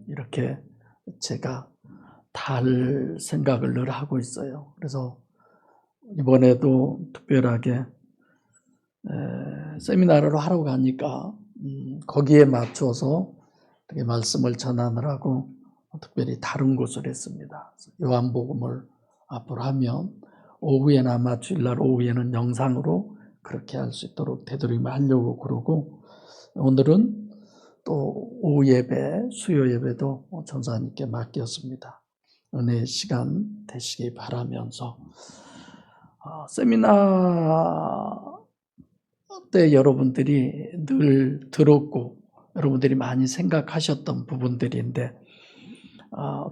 이렇게 제가 달 생각을 늘 하고 있어요. 그래서 이번에도 특별하게 세미나를 하러 가니까 거기에 맞춰서 이렇게 말씀을 전하느라고 특별히 다른 곳을 했습니다. 요한복음을 앞으로 하면 오후에는 아마 주일날 오후에는 영상으로 그렇게 할 수 있도록 되도록이면 하려고 그러고, 오늘은 또 오후 예배, 수요 예배도 전사님께 맡겼습니다. 은혜의 시간 되시기 바라면서 세미나 때 여러분들이 늘 들었고 여러분들이 많이 생각하셨던 부분들인데,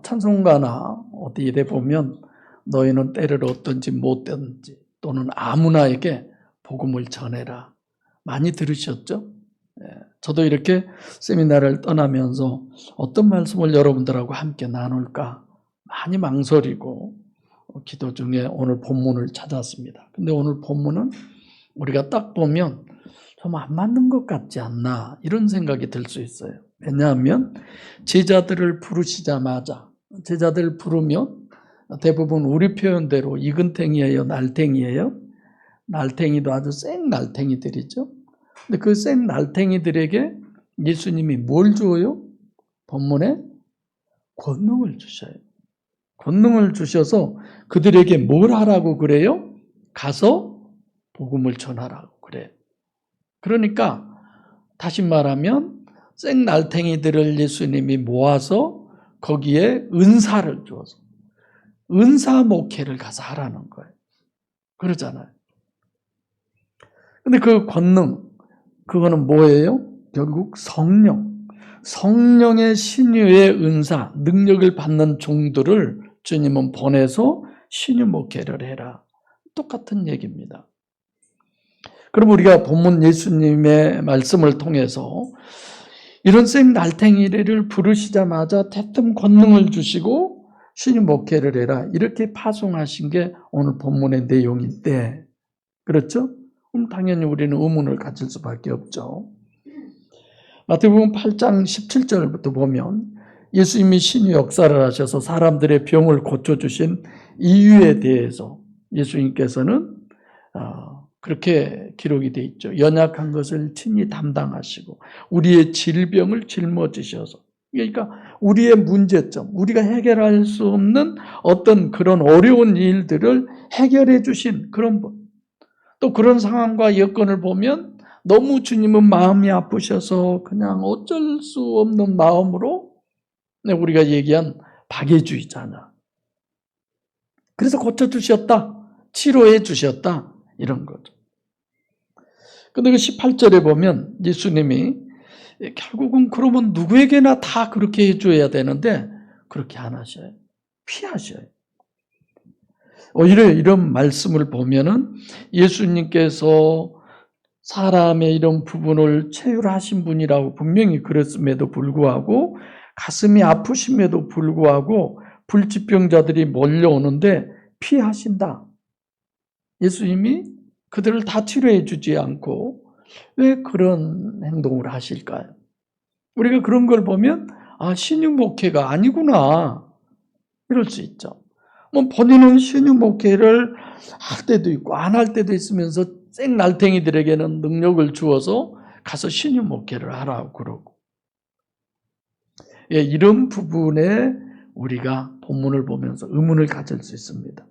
찬송가나 어디 이래 보면 너희는 때를 얻든지 못 얻든지 또는 아무나에게 복음을 전해라 많이 들으셨죠? 저도 이렇게 세미나를 떠나면서 어떤 말씀을 여러분들하고 함께 나눌까 많이 망설이고 기도 중에 오늘 본문을 찾았습니다. 근데 오늘 본문은 우리가 딱 보면 좀 안 맞는 것 같지 않나 이런 생각이 들 수 있어요. 왜냐하면 제자들을 부르시자마자, 제자들 부르면 대부분 우리 표현대로 이근탱이에요, 날탱이에요? 날탱이도 아주 생 날탱이들이죠. 근데 그 생 날탱이들에게 예수님이 뭘 주어요? 본문에 권능을 주셔요. 권능을 주셔서 그들에게 뭘 하라고 그래요? 가서 복음을 전하라고 그래요. 그러니까 다시 말하면 생 날탱이들을 예수님이 모아서 거기에 은사를 주어서 은사 목회를 가서 하라는 거예요. 그러잖아요. 근데 그 권능, 그거는 뭐예요? 결국 성령의 신유의 은사, 능력을 받는 종들을 주님은 보내서 신유 목회를 해라. 똑같은 얘기입니다. 그럼 우리가 본문 예수님의 말씀을 통해서 이런 생 날탱이를 부르시자마자 대뜸 권능을 주시고 신유 목회를 해라 이렇게 파송하신 게 오늘 본문의 내용인데, 그렇죠? 그럼 당연히 우리는 의문을 가질 수밖에 없죠. 마태복음 8장 17절부터 보면 예수님이 신유 역사를 하셔서 사람들의 병을 고쳐주신 이유에 대해서 예수님께서는 그렇게 기록이 되어 있죠. 연약한 것을 친히 담당하시고 우리의 질병을 짊어지셔서, 그러니까 우리의 문제점, 우리가 해결할 수 없는 어떤 그런 어려운 일들을 해결해 주신 그런 분. 또 그런 상황과 여건을 보면 너무 주님은 마음이 아프셔서 그냥 어쩔 수 없는 마음으로 우리가 얘기한 박애주의잖아. 그래서 고쳐주셨다, 치료해 주셨다 이런 거죠. 근데 그 18절에 보면 예수님이 결국은 그러면 누구에게나 다 그렇게 해줘야 되는데 그렇게 안 하셔요. 피하셔요. 오히려 이런 말씀을 보면은 예수님께서 사람의 이런 부분을 체휼하신 분이라고 분명히 그랬음에도 불구하고, 가슴이 아프심에도 불구하고 불치병자들이 몰려오는데 피하신다. 예수님이 그들을 다 치료해 주지 않고 왜 그런 행동을 하실까요? 우리가 그런 걸 보면 신유 목회가 아니구나 이럴 수 있죠. 뭐 본인은 신유 목회를 할 때도 있고 안 할 때도 있으면서 생 날탱이들에게는 능력을 주어서 가서 신유 목회를 하라고 그러고, 이런 부분에 우리가 본문을 보면서 의문을 가질 수 있습니다.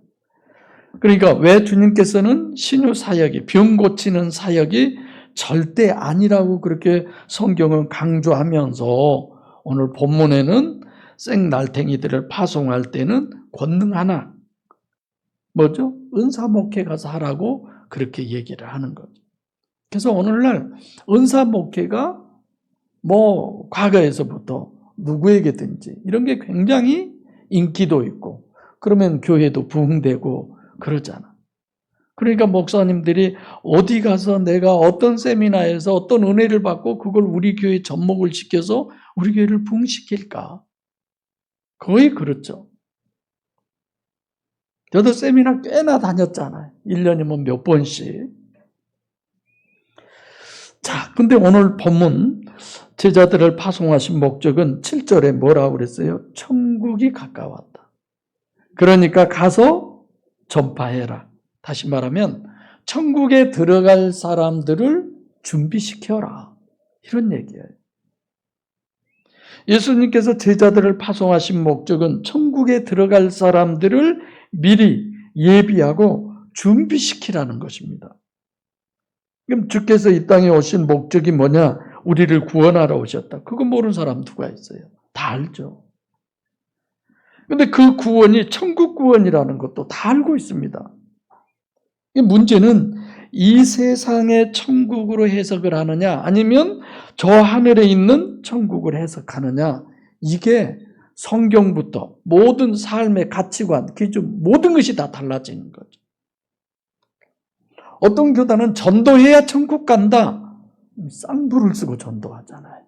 그러니까 왜 주님께서는 신유 사역이, 병 고치는 사역이 절대 아니라고 그렇게 성경은 강조하면서 오늘 본문에는 생 날탱이들을 파송할 때는 권능 하나, 뭐죠? 은사 목회 가서 하라고 그렇게 얘기를 하는 거죠. 그래서 오늘날 은사 목회가 뭐 과거에서부터 누구에게든지 이런 게 굉장히 인기도 있고 그러면 교회도 부흥되고 그러잖아. 그러니까 목사님들이 어디 가서 내가 어떤 세미나에서 어떤 은혜를 받고 그걸 우리 교회에 접목을 시켜서 우리 교회를 부흥시킬까? 거의 그렇죠. 저도 세미나 꽤나 다녔잖아요. 1년이면 몇 번씩. 자, 근데 오늘 본문 제자들을 파송하신 목적은 7절에 뭐라고 그랬어요? 천국이 가까웠다. 그러니까 가서 전파해라. 다시 말하면 천국에 들어갈 사람들을 준비시켜라. 이런 얘기예요. 예수님께서 제자들을 파송하신 목적은 천국에 들어갈 사람들을 미리 예비하고 준비시키라는 것입니다. 그럼 주께서 이 땅에 오신 목적이 뭐냐? 우리를 구원하러 오셨다. 그거 모르는 사람 누가 있어요? 다 알죠. 근데 그 구원이 천국 구원이라는 것도 다 알고 있습니다. 문제는 이 세상의 천국으로 해석을 하느냐 아니면 저 하늘에 있는 천국을 해석하느냐, 이게 성경부터 모든 삶의 가치관, 기준, 모든 것이 다 달라지는 거죠. 어떤 교단은 전도해야 천국 간다. 쌍불을 쓰고 전도하잖아요.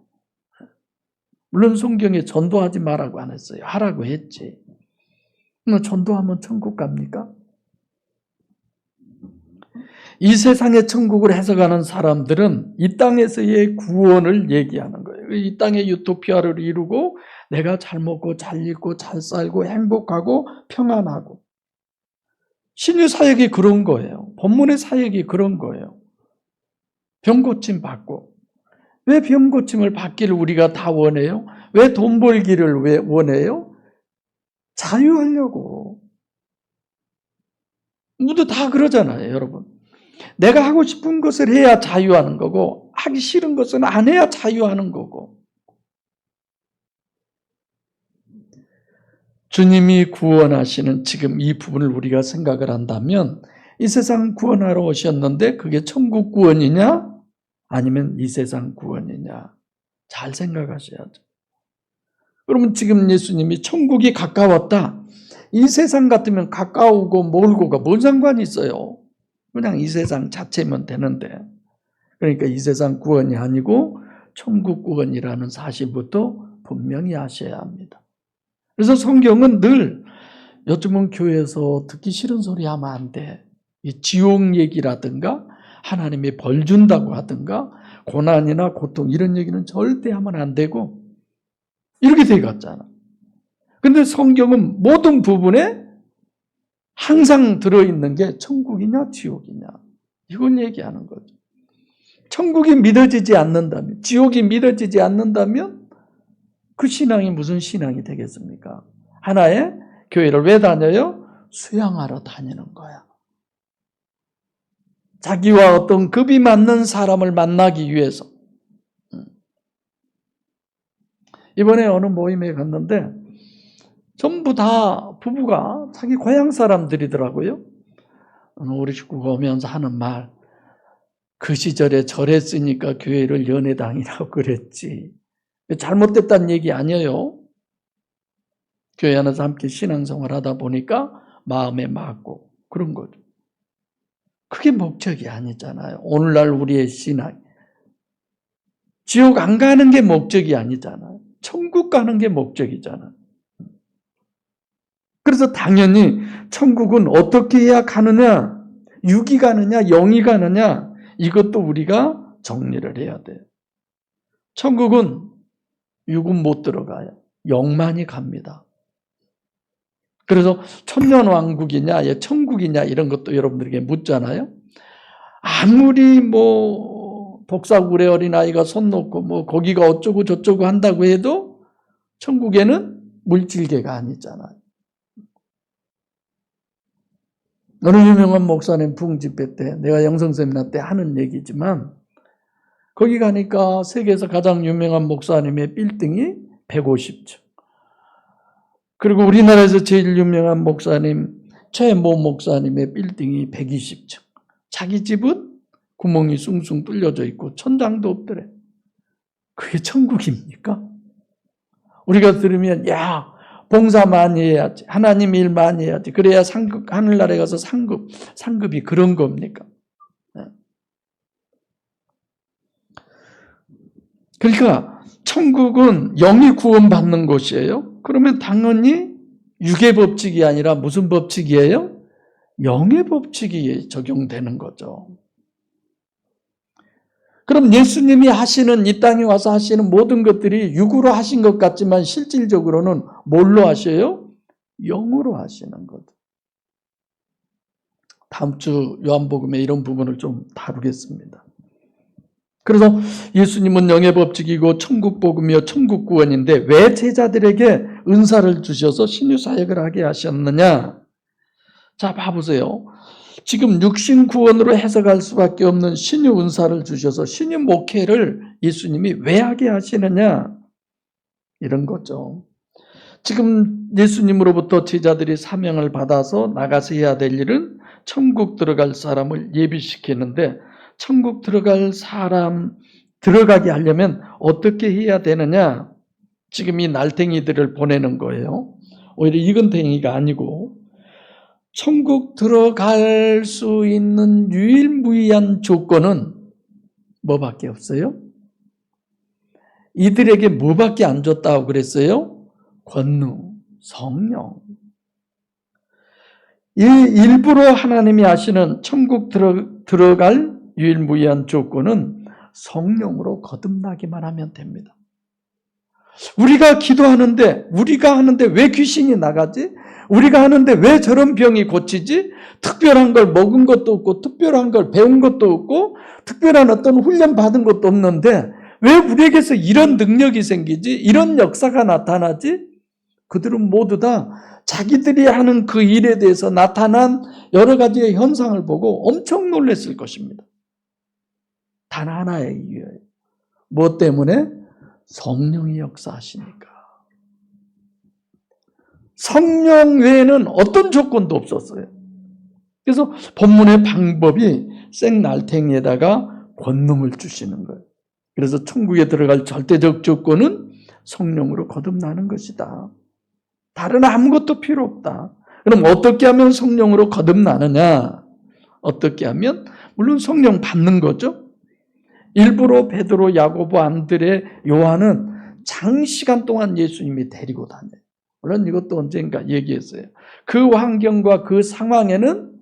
물론 성경에 전도하지 말라고 안 했어요. 하라고 했지. 전도하면 천국 갑니까? 이 세상의 천국을 해석하는 사람들은 이 땅에서의 구원을 얘기하는 거예요. 이 땅의 유토피아를 이루고 내가 잘 먹고 잘 입고 잘 살고 행복하고 평안하고. 신유 사역이 그런 거예요. 본문의 사역이 그런 거예요. 병고침 받고. 왜 병고침을 받기를 우리가 다 원해요? 왜 돈 벌기를 왜 원해요? 자유하려고. 모두 다 그러잖아요, 여러분. 내가 하고 싶은 것을 해야 자유하는 거고 하기 싫은 것은 안 해야 자유하는 거고. 주님이 구원하시는 지금 이 부분을 우리가 생각을 한다면 이 세상 구원하러 오셨는데 그게 천국 구원이냐 아니면 이 세상 구원이냐, 잘 생각하셔야죠. 그러면 지금 예수님이 천국이 가까웠다. 이 세상 같으면 가까우고 멀고가 뭔 상관이 있어요? 그냥 이 세상 자체면 되는데. 그러니까 이 세상 구원이 아니고 천국 구원이라는 사실부터 분명히 아셔야 합니다. 그래서 성경은 늘 요즘은 교회에서 듣기 싫은 소리 하면 안 돼. 이 지옥 얘기라든가 하나님이 벌 준다고 하든가 고난이나 고통 이런 얘기는 절대 하면 안 되고 이렇게 돼 갔잖아. 근데 성경은 모든 부분에 항상 들어있는 게 천국이냐 지옥이냐 이걸 얘기하는 거죠. 천국이 믿어지지 않는다면, 지옥이 믿어지지 않는다면 그 신앙이 무슨 신앙이 되겠습니까? 하나의 교회를 왜 다녀요? 수양하러 다니는 거야. 자기와 어떤 급이 맞는 사람을 만나기 위해서. 이번에 어느 모임에 갔는데 전부 다 부부가 자기 고향 사람들이더라고요. 우리 식구가 오면서 하는 말, 그 시절에 저랬으니까 교회를 연회당이라고 그랬지. 잘못됐다는 얘기 아니에요. 교회 안에서 함께 신앙생활 하다 보니까 마음에 맞고 그런 거죠. 그게 목적이 아니잖아요. 오늘날 우리의 신앙. 지옥 안 가는 게 목적이 아니잖아요. 천국 가는 게 목적이잖아요. 그래서 당연히 천국은 어떻게 해야 가느냐, 육이 가느냐, 영이 가느냐, 이것도 우리가 정리를 해야 돼요. 천국은 육은 못 들어가요. 영만이 갑니다. 그래서 천년왕국이냐, 천국이냐 이런 것도 여러분들에게 묻잖아요. 아무리 독사굴에 어린아이가 손 놓고 거기가 어쩌고 저쩌고 한다고 해도 천국에는 물질계가 아니잖아요. 어느 유명한 목사님 부흥집회 때, 내가 영성세미나 때 하는 얘기지만 거기 가니까 세계에서 가장 유명한 목사님의 빌딩이 150층. 그리고 우리나라에서 제일 유명한 목사님 최모 목사님의 빌딩이 120층. 자기 집은 구멍이 숭숭 뚫려져 있고 천장도 없더래. 그게 천국입니까? 우리가 들으면 야, 봉사 많이 해야지, 하나님 일 많이 해야지, 그래야 상급, 하늘나라에 가서 상급이 그런 겁니까? 그러니까 천국은 영이 구원받는 곳이에요. 그러면 당연히 육의 법칙이 아니라 무슨 법칙이에요? 영의 법칙이 적용되는 거죠. 그럼 예수님이 하시는, 이 땅에 와서 하시는 모든 것들이 육으로 하신 것 같지만 실질적으로는 뭘로 하셔요? 영으로 하시는 거죠. 다음 주 요한복음에 이런 부분을 좀 다루겠습니다. 그래서 예수님은 영의 법칙이고 천국복음이요 천국구원인데 왜 제자들에게 은사를 주셔서 신유사역을 하게 하셨느냐? 자, 봐보세요. 지금 육신구원으로 해석할 수밖에 없는 신유 은사를 주셔서 신유 목회를 예수님이 왜 하게 하시느냐? 이런 거죠. 지금 예수님으로부터 제자들이 사명을 받아서 나가서 해야 될 일은 천국 들어갈 사람을 예비시키는데, 천국 들어갈 사람 들어가게 하려면 어떻게 해야 되느냐? 지금 이 날탱이들을 보내는 거예요. 오히려 이근탱이가 아니고, 천국 들어갈 수 있는 유일무이한 조건은 뭐밖에 없어요? 이들에게 뭐밖에 안 줬다고 그랬어요? 권능, 성령. 이 일부러 하나님이 하시는 천국 들어갈 유일무이한 조건은 성령으로 거듭나기만 하면 됩니다. 우리가 기도하는데, 우리가 하는데 왜 귀신이 나가지? 우리가 하는데 왜 저런 병이 고치지? 특별한 걸 먹은 것도 없고, 특별한 걸 배운 것도 없고, 특별한 어떤 훈련 받은 것도 없는데 왜 우리에게서 이런 능력이 생기지? 이런 역사가 나타나지? 그들은 모두 다 자기들이 하는 그 일에 대해서 나타난 여러 가지의 현상을 보고 엄청 놀랐을 것입니다. 단 하나의 이유예요. 뭐 때문에? 성령이 역사하시니까. 성령 외에는 어떤 조건도 없었어요. 그래서 본문의 방법이 생날탱이에다가 권능을 주시는 거예요. 그래서 천국에 들어갈 절대적 조건은 성령으로 거듭나는 것이다. 다른 아무것도 필요 없다. 그럼 어떻게 하면 성령으로 거듭나느냐? 어떻게 하면? 물론 성령 받는 거죠. 일부러 베드로, 야고보, 안드레, 요한은 장시간 동안 예수님이 데리고 다녀요. 물론 이것도 언젠가 얘기했어요. 그 환경과 그 상황에는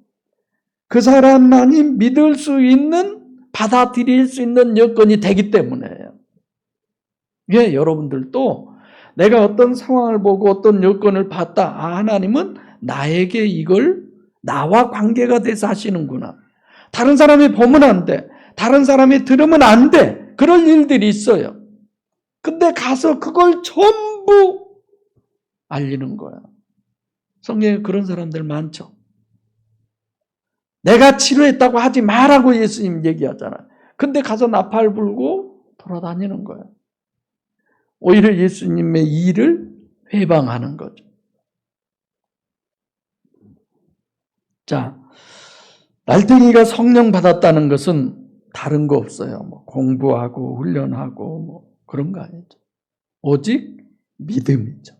그 사람만이 믿을 수 있는, 받아들일 수 있는 여건이 되기 때문에요. 예, 여러분들도 내가 어떤 상황을 보고 어떤 여건을 봤다. 아, 하나님은 나에게 이걸 나와 관계가 돼서 하시는구나. 다른 사람이 보면 안 돼. 다른 사람이 들으면 안 돼. 그럴 일들이 있어요. 근데 가서 그걸 전부 알리는 거야. 성경에 그런 사람들 많죠. 내가 치료했다고 하지 말라고 예수님 얘기하잖아요. 근데 가서 나팔 불고 돌아다니는 거야. 오히려 예수님의 일을 회방하는 거죠. 자, 날탱이가 성령 받았다는 것은 다른 거 없어요. 뭐 공부하고 훈련하고 뭐 그런 거 아니죠. 오직 믿음이죠.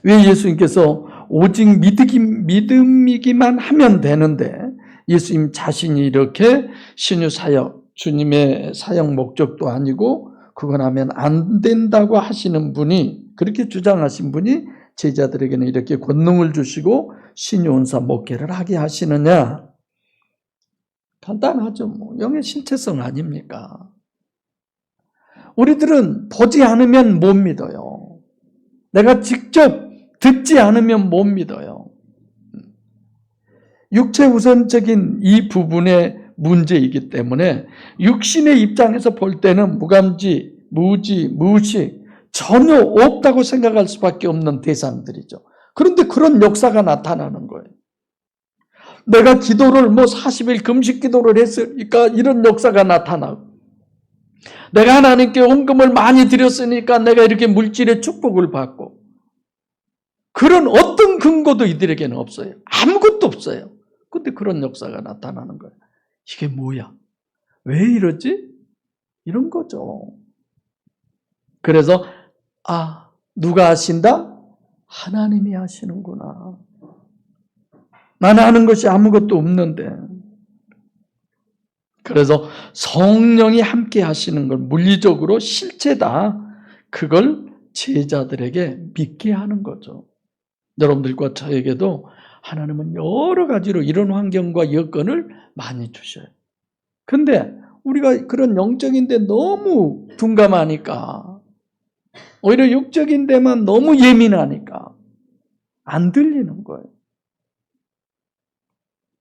왜 예수님께서 오직 믿음이기만 하면 되는데 예수님 자신이 이렇게 신유사역, 주님의 사역 목적도 아니고 그건 하면 안 된다고 하시는 분이, 그렇게 주장하신 분이 제자들에게는 이렇게 권능을 주시고 신유은사 목회를 하게 하시느냐? 간단하죠. 뭐 영의 실체성 아닙니까? 우리들은 보지 않으면 못 믿어요. 내가 직접 듣지 않으면 못 믿어요. 육체 우선적인 이 부분의 문제이기 때문에 육신의 입장에서 볼 때는 무감지, 무지, 무식, 전혀 없다고 생각할 수밖에 없는 대상들이죠. 그런데 그런 역사가 나타나는 거예요. 내가 기도를 40일 금식 기도를 했으니까 이런 역사가 나타나고, 내가 하나님께 헌금을 많이 드렸으니까 내가 이렇게 물질의 축복을 받고, 그런 어떤 근거도 이들에게는 없어요. 아무것도 없어요. 근데 그런 역사가 나타나는 거예요. 이게 뭐야? 왜 이러지? 이런 거죠. 그래서 누가 하신다? 하나님이 하시는구나. 나는 하는 것이 아무것도 없는데. 그래서 성령이 함께 하시는 걸 물리적으로 실체다. 그걸 제자들에게 믿게 하는 거죠. 여러분들과 저에게도 하나님은 여러 가지로 이런 환경과 여건을 많이 주셔요. 근데 우리가 그런 영적인데 너무 둔감하니까, 오히려 육적인 데만 너무 예민하니까 안 들리는 거예요.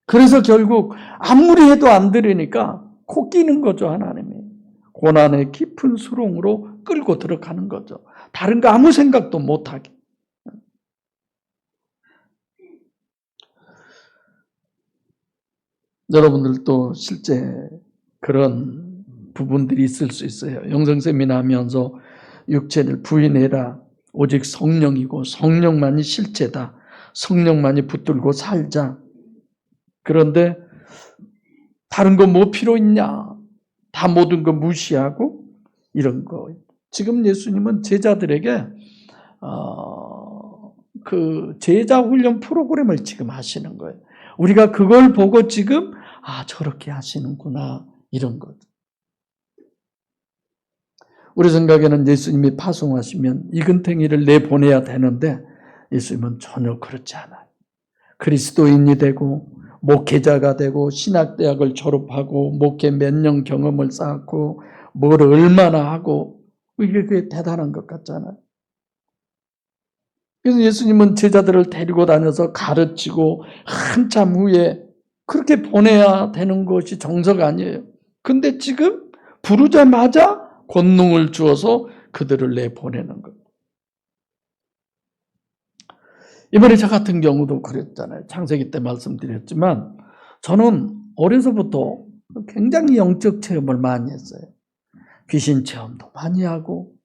그래서 결국 아무리 해도 안 들으니까 코 끼는 거죠, 하나님이. 고난의 깊은 수렁으로 끌고 들어가는 거죠. 다른 거 아무 생각도 못하게. 여러분들도 실제 그런 부분들이 있을 수 있어요. 영성 세미나 하면서 육체를 부인해라. 오직 성령이고 성령만이 실체다. 성령만이 붙들고 살자. 그런데 다른 거 뭐 필요 있냐? 다 모든 거 무시하고 이런 거. 지금 예수님은 제자들에게 그 제자 훈련 프로그램을 지금 하시는 거예요. 우리가 그걸 보고 지금 저렇게 하시는구나 이런 것. 우리 생각에는 예수님이 파송하시면 이근탱이를 내보내야 되는데 예수님은 전혀 그렇지 않아요. 그리스도인이 되고 목회자가 되고 신학대학을 졸업하고 목회 몇 년 경험을 쌓고 뭘 얼마나 하고 이게 그게 대단한 것 같잖아요. 그래서 예수님은 제자들을 데리고 다녀서 가르치고 한참 후에 그렇게 보내야 되는 것이 정석 아니에요. 근데 지금 부르자마자 권능을 주어서 그들을 내보내는 것. 이번에 저 같은 경우도 그랬잖아요. 창세기 때 말씀드렸지만 저는 어려서부터 굉장히 영적 체험을 많이 했어요. 귀신 체험도 많이 하고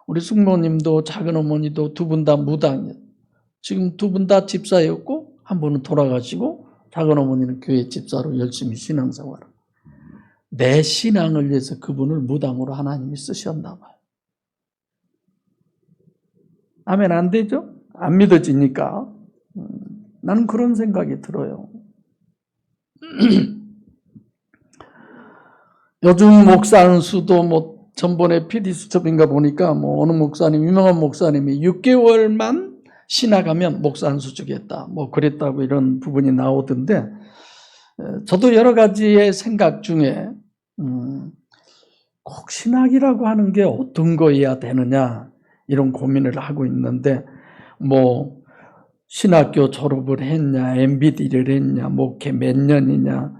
우리 숙모님도 작은 어머니도 두 분 다 무당이에요. 지금 두 분 다 집사였고 한 분은 돌아가시고 작은 어머니는 교회 집사로 열심히 신앙생활을. 내 신앙을 위해서 그분을 무당으로 하나님이 쓰셨나 봐요. 아멘 안 되죠? 안 믿어지니까. 나는 그런 생각이 들어요. 요즘 목사 수도 전번에 PD수첩인가 보니까 어느 목사님, 유명한 목사님이 6개월만 신학하면 목사 안수 주겠다. 그랬다고 이런 부분이 나오던데, 저도 여러 가지의 생각 중에, 꼭 신학이라고 하는 게 어떤 거여야 되느냐, 이런 고민을 하고 있는데, 신학교 졸업을 했냐, MBD를 했냐, 목회 몇 년이냐,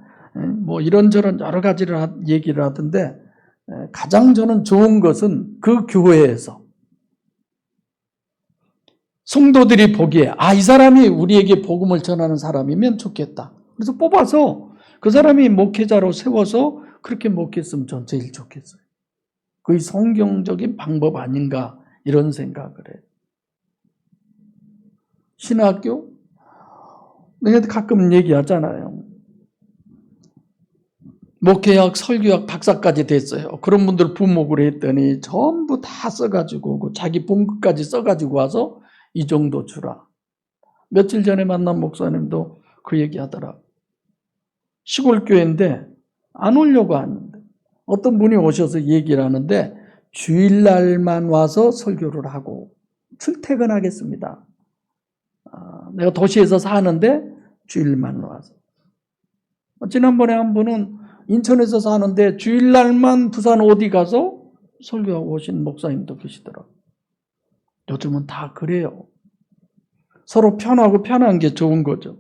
이런저런 여러 가지를 얘기를 하던데, 가장 저는 좋은 것은 그 교회에서 성도들이 보기에 이 사람이 우리에게 복음을 전하는 사람이면 좋겠다. 그래서 뽑아서 그 사람이 목회자로 세워서 그렇게 목회했으면 전 제일 좋겠어요. 그게 성경적인 방법 아닌가 이런 생각을 해요. 신학교? 내가 가끔 얘기하잖아요. 목회학, 설교학 박사까지 됐어요. 그런 분들 부목으로 했더니 전부 다 써가지고 자기 본급까지 써가지고 와서 이 정도 주라. 며칠 전에 만난 목사님도 그 얘기 하더라고요. 시골 교회인데 안 오려고 하는데 어떤 분이 오셔서 얘기를 하는데 주일날만 와서 설교를 하고 출퇴근하겠습니다. 내가 도시에서 사는데 주일만 와서. 지난번에 한 분은 인천에서 사는데 주일날만 부산 어디 가서 설교하고 오신 목사님도 계시더라고요. 요즘은 다 그래요. 서로 편하고 편한 게 좋은 거죠.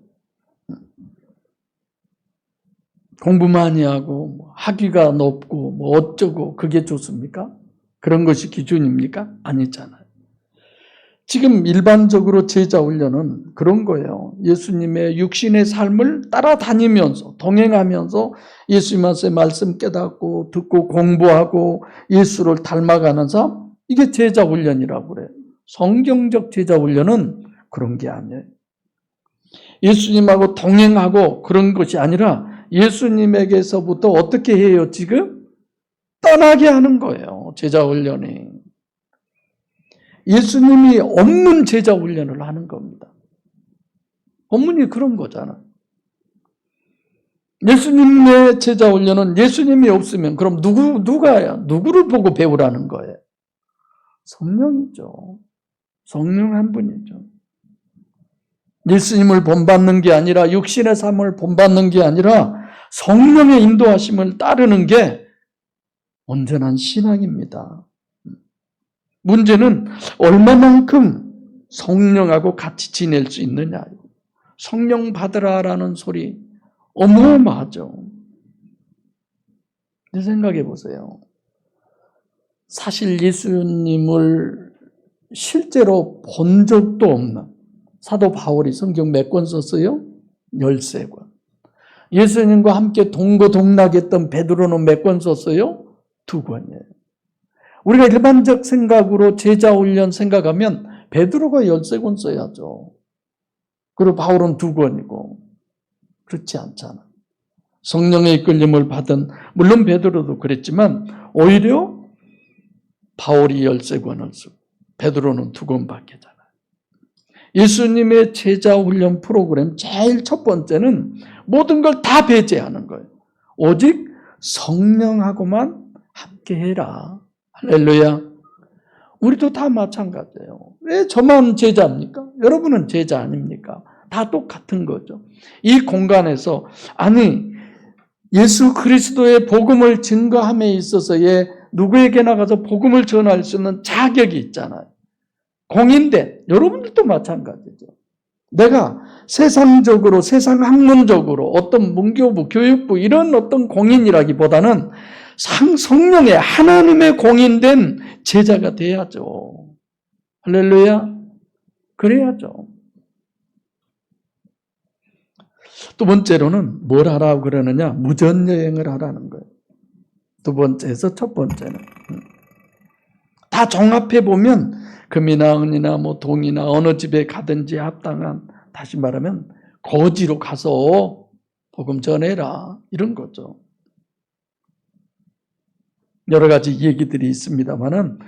공부 많이 하고 학위가 높고 어쩌고 그게 좋습니까? 그런 것이 기준입니까? 아니잖아요. 지금 일반적으로 제자 훈련은 그런 거예요. 예수님의 육신의 삶을 따라다니면서 동행하면서 예수님의 말씀 깨닫고 듣고 공부하고 예수를 닮아가는 삶, 이게 제자 훈련이라고 그래요. 성경적 제자 훈련은 그런 게 아니에요. 예수님하고 동행하고 그런 것이 아니라 예수님에게서부터 어떻게 해요? 지금 떠나게 하는 거예요. 제자 훈련이. 예수님이 없는 제자 훈련을 하는 겁니다. 본문이 그런 거잖아. 예수님의 제자 훈련은 예수님이 없으면 그럼 누구를 보고 배우라는 거예요? 성령이죠. 성령 한 분이죠. 예수님을 본받는 게 아니라 육신의 삶을 본받는 게 아니라 성령의 인도하심을 따르는 게 온전한 신앙입니다. 문제는 얼마만큼 성령하고 같이 지낼 수 있느냐. 성령 받으라라는 소리 어마어마하죠. 생각해 보세요. 사실 예수님을 실제로 본 적도 없는 사도 바울이 성경 몇 권 썼어요? 13권. 예수님과 함께 동거동락했던 베드로는 몇 권 썼어요? 2권이에요. 우리가 일반적 생각으로 제자 훈련 생각하면 베드로가 13권 써야죠. 그리고 바울은 2권이고. 그렇지 않잖아. 성령의 이끌림을 받은, 물론 베드로도 그랬지만 오히려 바울이 13권을 쓰고 베드로는 2권밖에 잖아요. 예수님의 제자 훈련 프로그램 제일 첫 번째는 모든 걸 다 배제하는 거예요. 오직 성령하고만 함께해라. 할렐루야. 우리도 다 마찬가지예요. 왜 저만 제자입니까? 여러분은 제자 아닙니까? 다 똑같은 거죠. 이 공간에서 아니 예수 그리스도의 복음을 증거함에 있어서의 누구에게나 가서 복음을 전할 수 있는 자격이 있잖아요. 공인된 여러분들도 마찬가지죠. 내가 세상적으로 세상 학문적으로 어떤 문교부 교육부 이런 어떤 공인이라기보다는 성령의 하나님의 공인된 제자가 돼야죠. 할렐루야. 그래야죠. 두 번째로는 뭘 하라고 그러느냐? 무전여행을 하라는 거예요. 두 번째에서 첫 번째는 다 종합해 보면 금이나 은이나 뭐 동이나 어느 집에 가든지 합당한, 다시 말하면 거지로 가서 복음 전해라 이런 거죠. 여러 가지 얘기들이 있습니다만은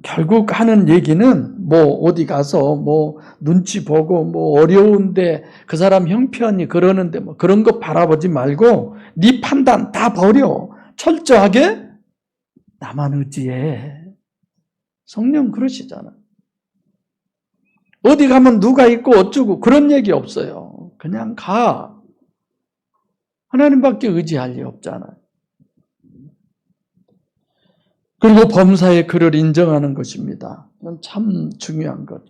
결국 하는 얘기는 뭐 어디 가서 뭐 눈치 보고 뭐 어려운데 그 사람 형편이 그러는데 뭐 그런 거 바라보지 말고 네 판단 다 버려. 철저하게 나만 의지해. 성령 그러시잖아. 어디 가면 누가 있고 어쩌고 그런 얘기 없어요. 그냥 가. 하나님밖에 의지할 리 없잖아요. 그리고 범사의 그를 인정하는 것입니다. 이건 참 중요한 것.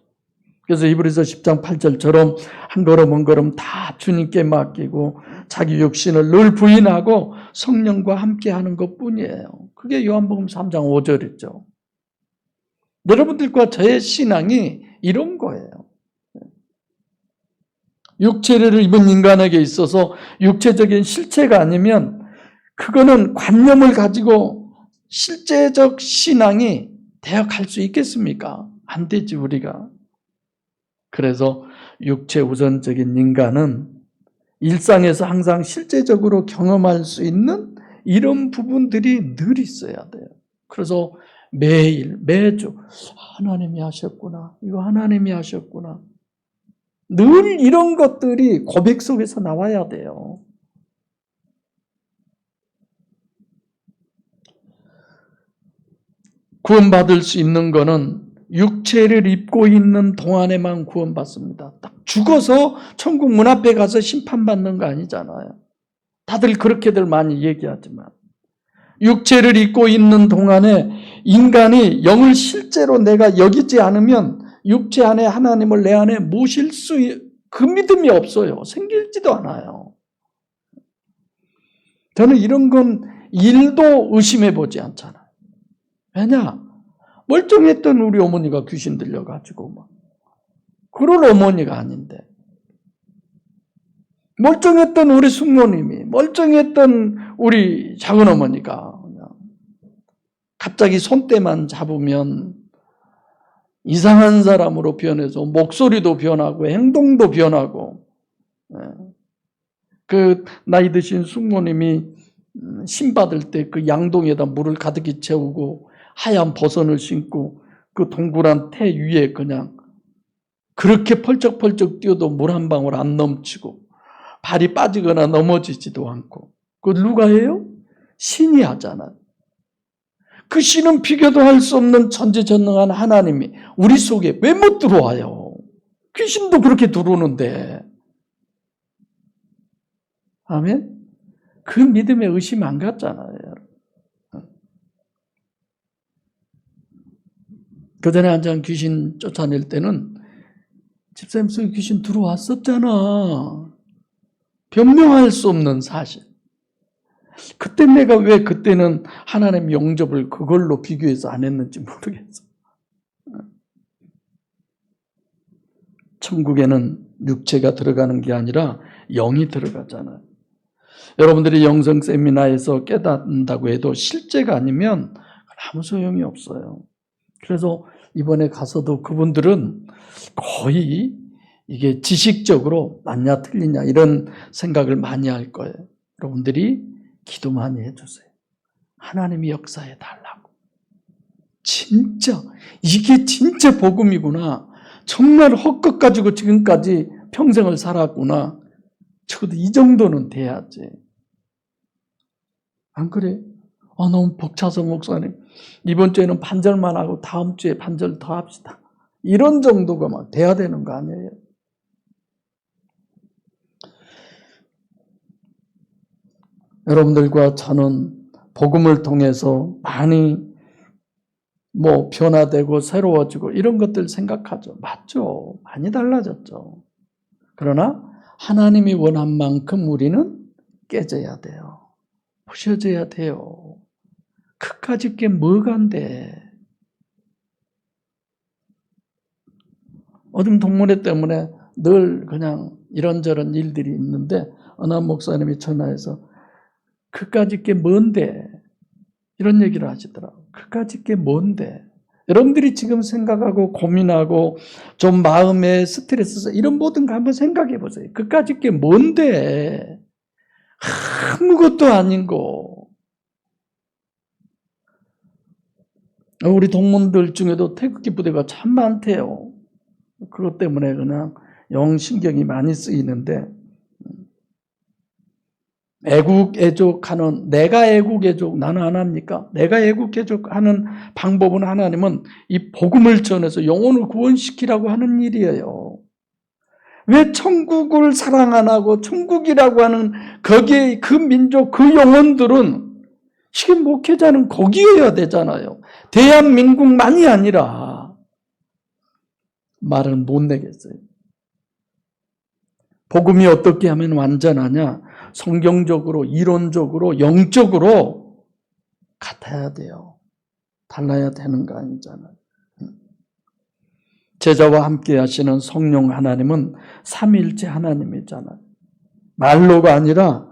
그래서 히브리서 10장 8절처럼 한 걸음 한 걸음 다 주님께 맡기고 자기 육신을 늘 부인하고 성령과 함께하는 것뿐이에요. 그게 요한복음 3장 5절이죠. 여러분들과 저의 신앙이 이런 거예요. 육체를 입은 인간에게 있어서 육체적인 실체가 아니면 그거는 관념을 가지고 실제적 신앙이 되어갈 수 있겠습니까? 안 되지 우리가. 그래서 육체 우선적인 인간은 일상에서 항상 실제적으로 경험할 수 있는 이런 부분들이 늘 있어야 돼요. 그래서 매일 매주 하나님이 하셨구나. 이거 하나님이 하셨구나. 늘 이런 것들이 고백 속에서 나와야 돼요. 구원받을 수 있는 거는 육체를 입고 있는 동안에만 구원받습니다. 딱 죽어서 천국 문 앞에 가서 심판받는 거 아니잖아요. 다들 그렇게들 많이 얘기하지만 육체를 입고 있는 동안에 인간이 영을 실제로 내가 여기지 않으면 육체 안에 하나님을 내 안에 모실 그 믿음이 없어요. 생길지도 않아요. 저는 이런 건 일도 의심해 보지 않잖아요. 왜냐? 멀쩡했던 우리 어머니가 귀신 들려가지고 막 그럴 어머니가 아닌데, 멀쩡했던 우리 숙모님이, 멀쩡했던 우리 작은어머니가 그냥 갑자기 손때만 잡으면 이상한 사람으로 변해서 목소리도 변하고 행동도 변하고, 그 나이 드신 숙모님이 신 받을 때 그 양동에다 물을 가득히 채우고 하얀 버선을 신고 그 동그란 태 위에 그냥 그렇게 펄쩍펄쩍 뛰어도 물 한 방울 안 넘치고 발이 빠지거나 넘어지지도 않고, 그거 누가 해요? 신이 하잖아요. 그 신은 비교도 할 수 없는 전지전능한 하나님이 우리 속에 왜 못 들어와요? 귀신도 그렇게 들어오는데. 아멘? 그 믿음에 의심 안 갔잖아요. 그 전에 한참 귀신 쫓아낼 때는 집사님 속에 귀신 들어왔었잖아. 변명할 수 없는 사실. 그때 내가 왜 그때는 하나님 영접을 그걸로 비교해서 안 했는지 모르겠어. 천국에는 육체가 들어가는 게 아니라 영이 들어가잖아요. 여러분들이 영성 세미나에서 깨닫는다고 해도 실제가 아니면 아무 소용이 없어요. 그래서 이번에 가서도 그분들은 거의 이게 지식적으로 맞냐 틀리냐 이런 생각을 많이 할 거예요. 여러분들이 기도 많이 해주세요. 하나님이 역사해 달라고. 진짜 이게 진짜 복음이구나. 정말 헛것 가지고 지금까지 평생을 살았구나. 적어도 이 정도는 돼야지. 안 그래? 너무 벅차서 목사님 이번 주에는 반절만 하고 다음 주에 반절 더 합시다. 이런 정도가 막 돼야 되는 거 아니에요? 여러분들과 저는 복음을 통해서 많이 변화되고 새로워지고 이런 것들 생각하죠. 맞죠. 많이 달라졌죠. 그러나 하나님이 원한 만큼 우리는 깨져야 돼요. 부셔져야 돼요. 그까짓 게 뭐가 안 돼. 어둠 동문회 때문에 늘 그냥 이런저런 일들이 있는데 어느 목사님이 전화해서 그까짓 게 뭔데? 이런 얘기를 하시더라고요. 그까짓 게 뭔데? 여러분들이 지금 생각하고 고민하고 좀 마음에 스트레스 이런 모든 거 한번 생각해 보세요. 그까짓 게 뭔데? 아무것도 아닌 거. 우리 동문들 중에도 태극기 부대가 참 많대요. 그것 때문에 그냥 영신경이 많이 쓰이는데 애국애족하는 내가 애국애족 나는 안 합니까? 내가 애국애족하는 방법은 하나님은 이 복음을 전해서 영혼을 구원시키라고 하는 일이에요. 왜 천국을 사랑 안 하고 천국이라고 하는 거기에 그 민족 그 영혼들은 이게 목회자는 거기여야 되잖아요. 대한민국만이 아니라 말은 못 내겠어요. 복음이 어떻게 하면 완전하냐? 성경적으로, 이론적으로, 영적으로 같아야 돼요. 달라야 되는 거 아니잖아요. 제자와 함께 하시는 성령 하나님은 삼위일체 하나님이잖아요. 말로가 아니라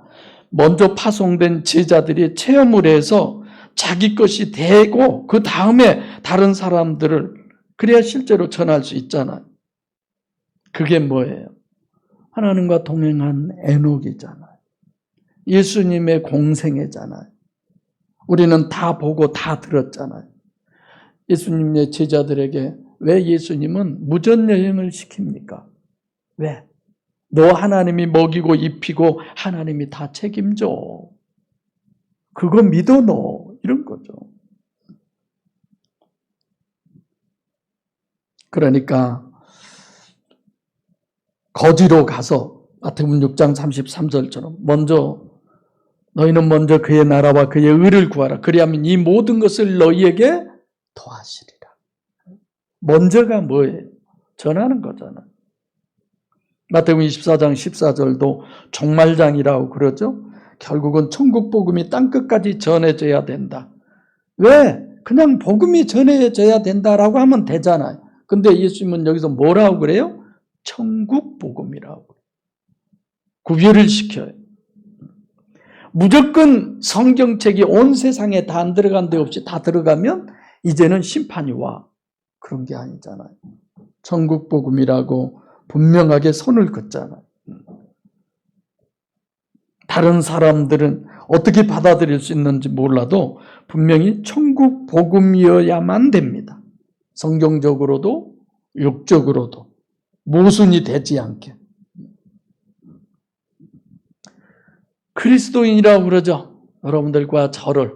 먼저 파송된 제자들이 체험을 해서 자기 것이 되고 그 다음에 다른 사람들을 그래야 실제로 전할 수 있잖아요. 그게 뭐예요? 하나님과 동행한 에녹이잖아요. 예수님의 공생애잖아요. 우리는 다 보고 다 들었잖아요. 예수님의 제자들에게 왜 예수님은 무전여행을 시킵니까? 왜? 너 하나님이 먹이고 입히고 하나님이 다 책임져. 그거 믿어 너. 이런 거죠. 그러니까 거지로 가서 마태복음 6장 33절처럼 너희는 먼저 그의 나라와 그의 의를 구하라. 그리하면 이 모든 것을 너희에게 더하시리라. 먼저가 뭐예요? 전하는 거잖아요. 마태복음 24장 14절도 종말장이라고 그러죠. 결국은 천국 복음이 땅끝까지 전해져야 된다. 왜? 그냥 복음이 전해져야 된다라고 하면 되잖아요. 근데 예수님은 여기서 뭐라고 그래요? 천국 복음이라고 구별을 시켜요. 무조건 성경책이 온 세상에 다 안 들어간 데 없이 다 들어가면 이제는 심판이 와. 그런 게 아니잖아요. 천국 복음이라고 분명하게 선을 긋잖아요. 다른 사람들은 어떻게 받아들일 수 있는지 몰라도 분명히 천국 복음이어야만 됩니다. 성경적으로도 육적으로도 모순이 되지 않게. 그리스도인이라고 그러죠. 여러분들과 저를.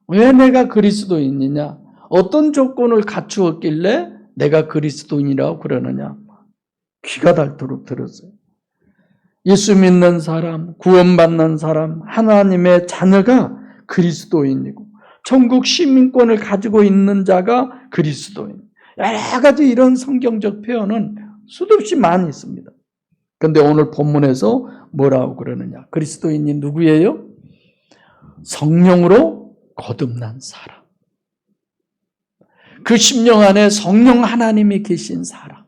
왜 내가 그리스도인이냐? 어떤 조건을 갖추었길래 내가 그리스도인이라고 그러느냐? 귀가 닳도록 들었어요. 예수 믿는 사람, 구원받는 사람, 하나님의 자녀가 그리스도인이고 천국 시민권을 가지고 있는 자가 그리스도인. 여러 가지 이런 성경적 표현은 수도 없이 많이 있습니다. 그런데 오늘 본문에서 뭐라고 그러느냐? 그리스도인이 누구예요? 성령으로 거듭난 사람. 그 심령 안에 성령 하나님이 계신 사람.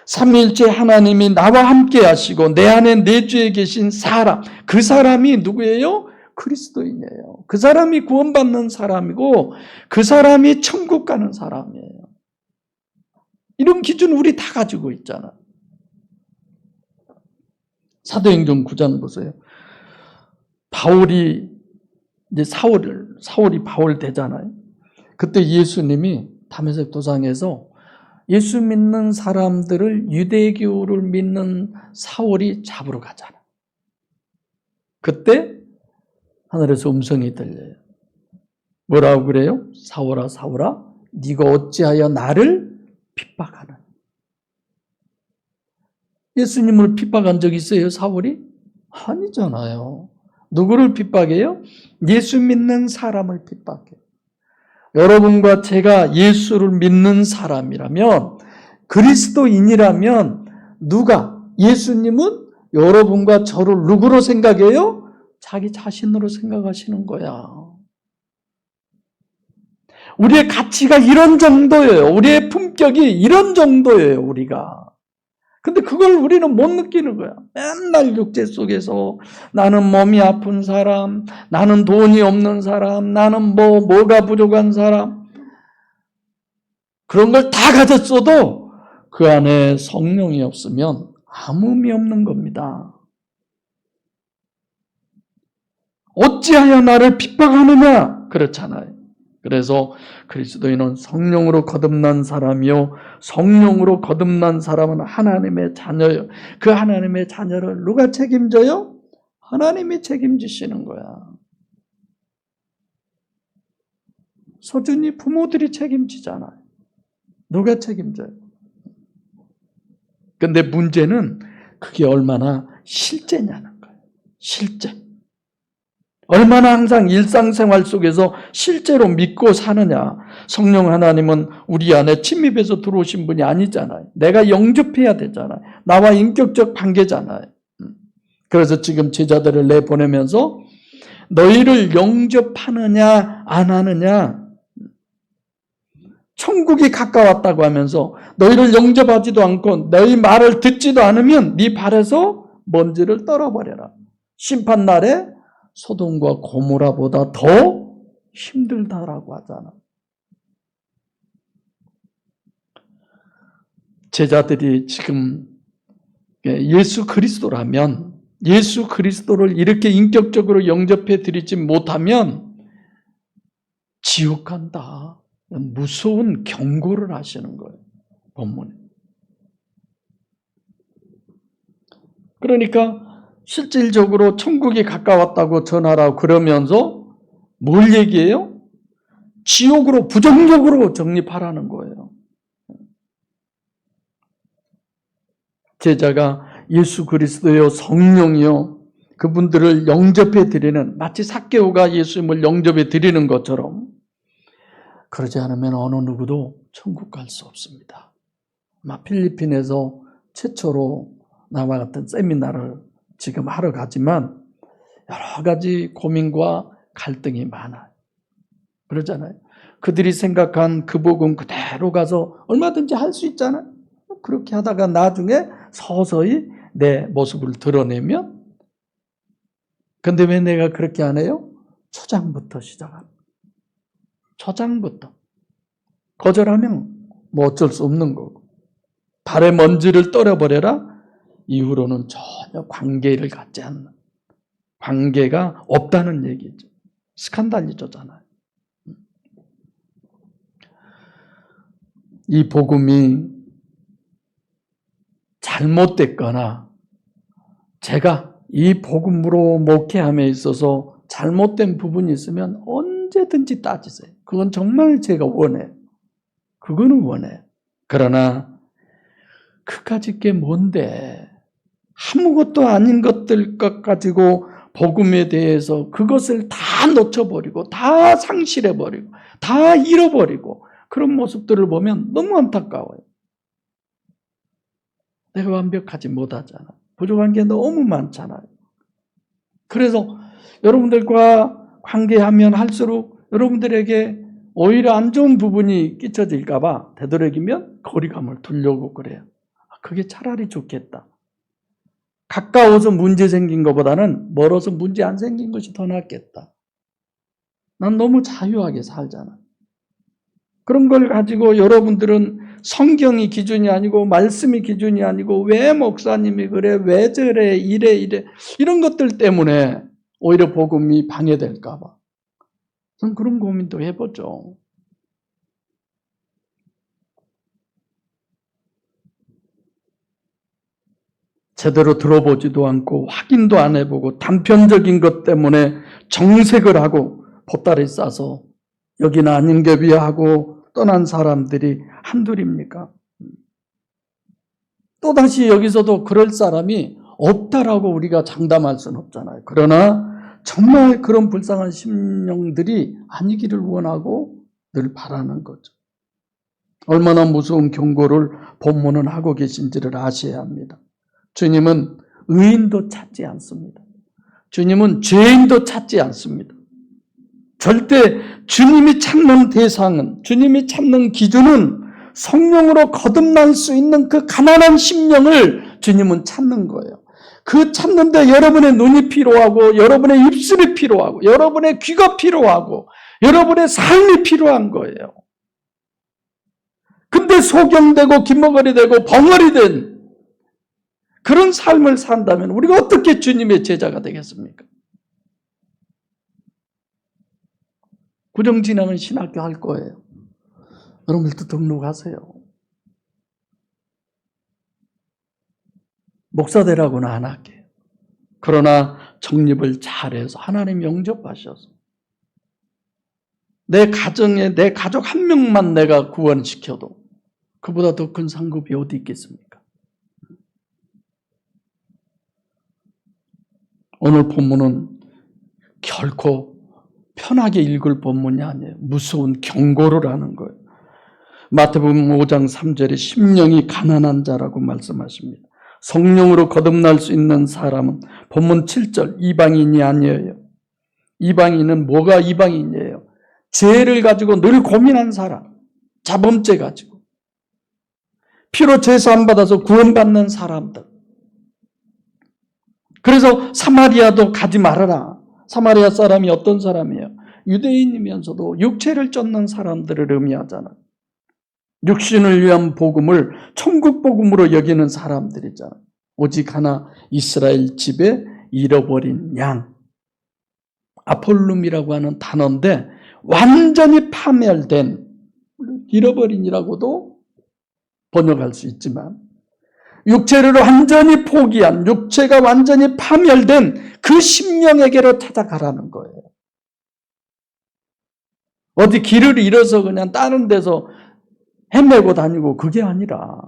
삼위일체 하나님이 나와 함께 하시고 내 안에 내주에 계신 사람. 그 사람이 누구예요? 그리스도인이에요. 그 사람이 구원받는 사람이고 그 사람이 천국 가는 사람이에요. 이런 기준 우리 다 가지고 있잖아. 사도행전 9장 보세요. 바울이 이제 사울이 바울 되잖아요. 그때 예수님이 다메섹 도상에서 예수 믿는 사람들을 유대교를 믿는 사울이 잡으러 가잖아. 그때 하늘에서 음성이 들려요. 뭐라고 그래요? 사울아 사울아 네가 어찌하여 나를 핍박하느냐. 예수님을 핍박한 적 있어요, 사울이? 아니잖아요. 누구를 핍박해요? 예수 믿는 사람을 핍박해요. 여러분과 제가 예수를 믿는 사람이라면, 그리스도인이라면 누가, 예수님은 여러분과 저를 누구로 생각해요? 자기 자신으로 생각하시는 거야. 우리의 가치가 이런 정도예요. 우리의 품격이 이런 정도예요, 우리가. 근데 그걸 우리는 못 느끼는 거야. 맨날 육체 속에서 나는 몸이 아픈 사람, 나는 돈이 없는 사람, 나는 뭐가 부족한 사람. 그런 걸 다 가졌어도 그 안에 성령이 없으면 아무 의미 없는 겁니다. 어찌하여 나를 핍박하느냐? 그렇잖아요. 그래서 그리스도인은 성령으로 거듭난 사람이요, 성령으로 거듭난 사람은 하나님의 자녀요. 그 하나님의 자녀를 누가 책임져요? 하나님이 책임지시는 거야. 소중히 부모들이 책임지잖아요. 누가 책임져요? 근데 문제는 그게 얼마나 실제냐는 거예요. 실제. 얼마나 항상 일상생활 속에서 실제로 믿고 사느냐. 성령 하나님은 우리 안에 침입해서 들어오신 분이 아니잖아요. 내가 영접해야 되잖아요. 나와 인격적 관계잖아요. 그래서 지금 제자들을 내보내면서 너희를 영접하느냐 안 하느냐, 천국이 가까웠다고 하면서 너희를 영접하지도 않고 너희 말을 듣지도 않으면 네 발에서 먼지를 떨어버려라. 심판날에 소돔과 고모라보다 더 힘들다라고 하잖아. 제자들이 지금 예수 그리스도라면, 예수 그리스도를 이렇게 인격적으로 영접해 드리지 못하면 지옥 간다. 무서운 경고를 하시는 거예요, 본문에. 그러니까 실질적으로 천국이 가까웠다고 전하라고 그러면서 뭘 얘기해요? 지옥으로 부정적으로 정립하라는 거예요. 제자가 예수 그리스도요, 성령이요, 그분들을 영접해 드리는, 마치 삭개오가 예수님을 영접해 드리는 것처럼, 그러지 않으면 어느 누구도 천국 갈 수 없습니다. 아마 필리핀에서 최초로 나와 같은 세미나를 지금 하러 가지만 여러 가지 고민과 갈등이 많아요. 그러잖아요. 그들이 생각한 그 복음 그대로 가서 얼마든지 할 수 있잖아요. 그렇게 하다가 나중에 서서히 내 모습을 드러내면, 근데 왜 내가 그렇게 안 해요? 초장부터 시작합니다. 초장부터. 거절하면 뭐 어쩔 수 없는 거고. 발에 먼지를 떨어버려라. 이후로는 전혀 관계를 갖지 않는, 관계가 없다는 얘기죠. 스칸달리저잖아요. 이 복음이 잘못됐거나 제가 이 복음으로 목회함에 있어서 잘못된 부분이 있으면 언제든지 따지세요. 그건 정말 제가 원해요. 그거는 원해요. 그러나 그까짓 게 뭔데? 아무것도 아닌 것들 가지고 복음에 대해서 그것을 다 놓쳐버리고 다 상실해버리고 다 잃어버리고 그런 모습들을 보면 너무 안타까워요. 내가 완벽하지 못하잖아. 부족한 게 너무 많잖아요. 그래서 여러분들과 관계하면 할수록 여러분들에게 오히려 안 좋은 부분이 끼쳐질까 봐 되도록이면 거리감을 두려고 그래요. 그게 차라리 좋겠다. 가까워서 문제 생긴 것보다는 멀어서 문제 안 생긴 것이 더 낫겠다. 난 너무 자유하게 살잖아. 그런 걸 가지고 여러분들은 성경이 기준이 아니고 말씀이 기준이 아니고 왜 목사님이 그래, 왜 저래, 이래 이런 것들 때문에 오히려 복음이 방해될까 봐. 전 그런 고민도 해보죠. 제대로 들어보지도 않고 확인도 안 해보고 단편적인 것 때문에 정색을 하고 보따리 싸서 여기나 아닌 게 비하고 떠난 사람들이 한둘입니까? 또다시 여기서도 그럴 사람이 없다라고 우리가 장담할 수는 없잖아요. 그러나 정말 그런 불쌍한 심령들이 아니기를 원하고 늘 바라는 거죠. 얼마나 무서운 경고를 본문은 하고 계신지를 아셔야 합니다. 주님은 의인도 찾지 않습니다. 주님은 죄인도 찾지 않습니다. 절대 주님이 찾는 대상은, 주님이 찾는 기준은 성령으로 거듭날 수 있는 그 가난한 심령을 주님은 찾는 거예요. 그 찾는데 여러분의 눈이 필요하고, 여러분의 입술이 필요하고, 여러분의 귀가 필요하고, 여러분의 삶이 필요한 거예요. 근데 소경되고 기머거리 되고 벙어리 된 그런 삶을 산다면 우리가 어떻게 주님의 제자가 되겠습니까? 구정진앙은 신학교 할 거예요. 여러분들도 등록하세요. 목사 되라고는 안 할게요. 그러나 정립을 잘해서 하나님 영접하셔서 내 가정에 내 가족 한 명만 내가 구원시켜도 그보다 더 큰 상급이 어디 있겠습니까? 오늘 본문은 결코 편하게 읽을 본문이 아니에요. 무서운 경고를 하는 거예요. 마태복음 5장 3절에 심령이 가난한 자라고 말씀하십니다. 성령으로 거듭날 수 있는 사람은 본문 7절 이방인이 아니에요. 이방인은 뭐가 이방인이에요? 죄를 가지고 늘 고민한 사람, 자범죄 가지고 피로 제사 안 받아서 구원받는 사람들. 그래서 사마리아도 가지 말아라. 사마리아 사람이 어떤 사람이에요? 유대인이면서도 육체를 쫓는 사람들을 의미하잖아요. 육신을 위한 복음을 천국 복음으로 여기는 사람들이잖아요. 오직 하나 이스라엘 집에 잃어버린 양. 아폴룸이라고 하는 단어인데 완전히 파멸된, 잃어버린이라고도 번역할 수 있지만 육체를 완전히 포기한, 육체가 완전히 파멸된 그 심령에게로 찾아가라는 거예요. 어디 길을 잃어서 그냥 다른 데서 헤매고 다니고 그게 아니라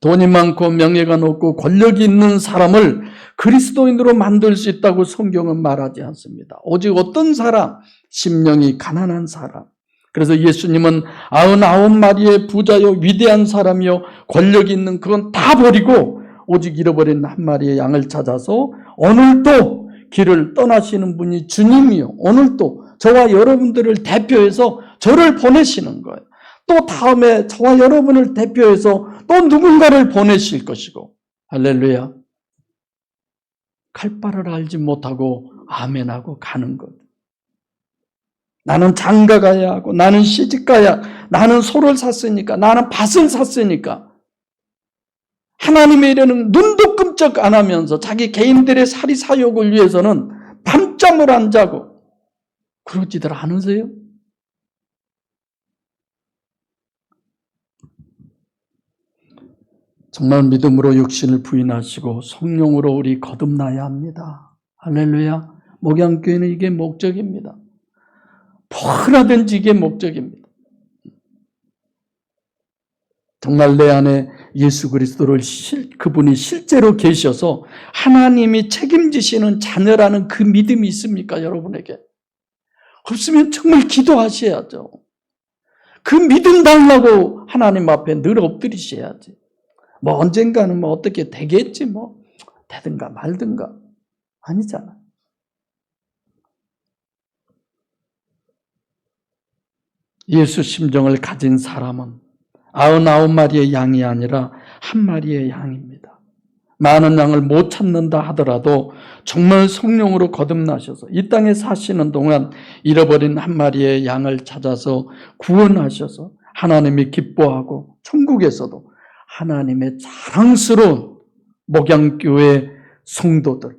돈이 많고 명예가 높고 권력이 있는 사람을 그리스도인으로 만들 수 있다고 성경은 말하지 않습니다. 오직 어떤 사람? 심령이 가난한 사람. 그래서 예수님은 99마리의 부자요 위대한 사람이요 권력이 있는 그건 다 버리고 오직 잃어버린 한 마리의 양을 찾아서 오늘도 길을 떠나시는 분이 주님이요. 오늘도 저와 여러분들을 대표해서 저를 보내시는 거예요. 또 다음에 저와 여러분을 대표해서 또 누군가를 보내실 것이고. 할렐루야. 갈 바를 알지 못하고 아멘하고 가는 것. 나는 장가 가야 하고 나는 시집 가야, 나는 소를 샀으니까, 나는 밭을 샀으니까. 하나님의 일에는 눈도 끔찍 안 하면서 자기 개인들의 사리 사욕을 위해서는 밤잠을 안 자고 그러지들 않으세요? 정말 믿음으로 육신을 부인하시고 성령으로 우리 거듭나야 합니다. 할렐루야. 목양교회는 이게 목적입니다. 뭐라든지 이게 목적입니다. 정말 내 안에 예수 그리스도를 그분이 실제로 계셔서 하나님이 책임지시는 자녀라는 그 믿음이 있습니까, 여러분에게? 없으면 정말 기도하셔야죠. 그 믿음 달라고 하나님 앞에 늘 엎드리셔야지. 뭐 언젠가는 뭐 어떻게 되겠지, 뭐 되든가 말든가. 아니잖아. 예수 심정을 가진 사람은 99마리의 양이 아니라 한 마리의 양입니다. 많은 양을 못 찾는다 하더라도 정말 성령으로 거듭나셔서 이 땅에 사시는 동안 잃어버린 한 마리의 양을 찾아서 구원하셔서 하나님이 기뻐하고 천국에서도 하나님의 자랑스러운 목양교회 성도들,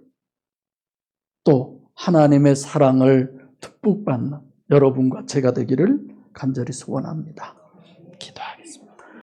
또 하나님의 사랑을 듬뿍 받는 여러분과 제가 되기를 간절히 소원합니다. 기도하겠습니다.